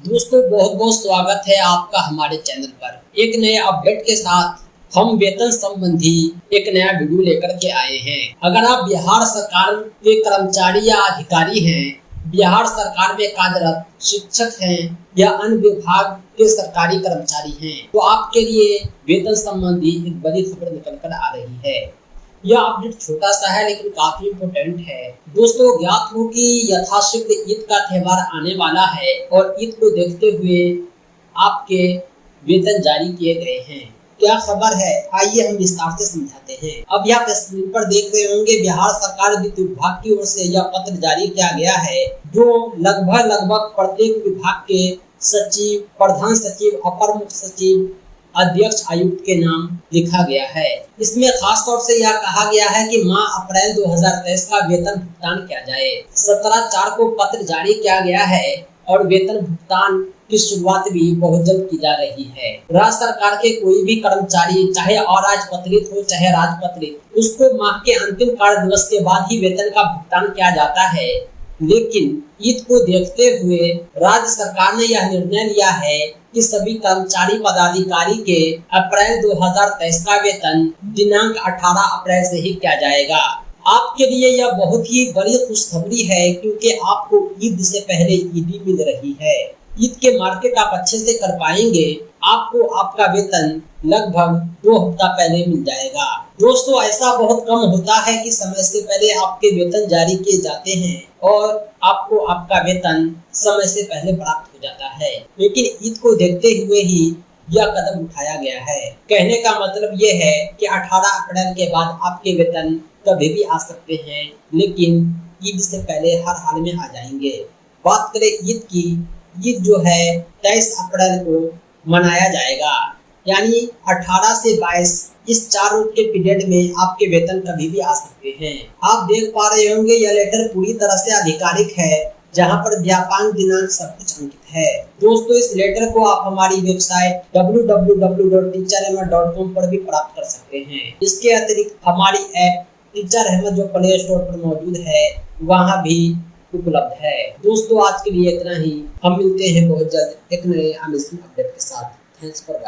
दोस्तों बहुत बहुत स्वागत है आपका हमारे चैनल पर। एक नए अपडेट के साथ हम वेतन संबंधी एक नया वीडियो लेकर के आए हैं। अगर आप बिहार सरकार के कर्मचारी या अधिकारी हैं, बिहार सरकार में कार्यरत शिक्षक हैं या अन्य विभाग के सरकारी कर्मचारी हैं, तो आपके लिए वेतन संबंधी एक बड़ी खबर निकल कर आ रही है। यह अपडेट छोटा सा है लेकिन काफी इम्पोर्टेंट है। दोस्तों ज्ञात हो कि यथाशीघ्र ईद का त्यौहार आने वाला है और ईद को देखते हुए आपके वेतन जारी किए गए हैं। क्या खबर है, आइए हम विस्तार से समझाते हैं। अब यह स्क्रीन पर देख रहे होंगे, बिहार सरकार वित्त विभाग की ओर से यह पत्र जारी किया गया है, जो लगभग प्रत्येक विभाग के सचिव, प्रधान सचिव, अपर मुख्य सचिव, अध्यक्ष, आयुक्त के नाम लिखा गया है। इसमें खास तौर से यह कहा गया है कि माह अप्रैल 2023 का वेतन भुगतान किया जाए। 17/4 को पत्र जारी किया गया है और वेतन भुगतान की शुरुआत भी बहुत जल्द की जा रही है। राज्य सरकार के कोई भी कर्मचारी, चाहे अराजपत्रित हो चाहे राजपत्रित, उसको माह के अंतिम कार्य दिवस के बाद ही वेतन का भुगतान किया जाता है। लेकिन ईद को देखते हुए राज्य सरकार ने यह निर्णय लिया है कि सभी कर्मचारी पदाधिकारी के अप्रैल 2023 का वेतन दिनांक 18 अप्रैल से ही किया जाएगा। आपके लिए यह बहुत ही बड़ी खुशखबरी है, क्योंकि आपको ईद से पहले ईदी मिल रही है। ईद के मार्केट आप अच्छे से कर पाएंगे, आपको आपका वेतन लगभग 2 हफ्ता पहले मिल जाएगा। दोस्तों ऐसा बहुत कम होता है कि समय से पहले आपके वेतन जारी किए जाते हैं और आपको आपका वेतन समय से पहले प्राप्त हो जाता है, लेकिन ईद को देखते हुए ही यह कदम उठाया गया है। कहने का मतलब ये है कि 18 अप्रैल के बाद आपके वेतन कभी भी आ सकते हैं, लेकिन ईद से पहले हर हाल में आ जाएंगे। बात करें ईद की, ईद जो है 23 अप्रैल को मनाया जाएगा, यानी 18 से 22 इस 4 रोज के पीरियड में आपके वेतन कभी भी आ सकते हैं। आप देख पा रहे होंगे यह लेटर पूरी तरह से आधिकारिक है, जहां पर व्यापांक, दिनांक सब कुछ अंकित है। दोस्तों इस लेटर को आप हमारी वेबसाइट www.teacherahmed.com पर भी प्राप्त कर सकते हैं। इसके अतिरिक्त हमारी ऐप टीचर अहमद जो प्ले स्टोर पर मौजूद है, वहां भी उपलब्ध है। दोस्तों आज के लिए इतना ही। हम मिलते हैं बहुत जल्द एक नए अमेजिंग अपडेट के साथ। Thanks for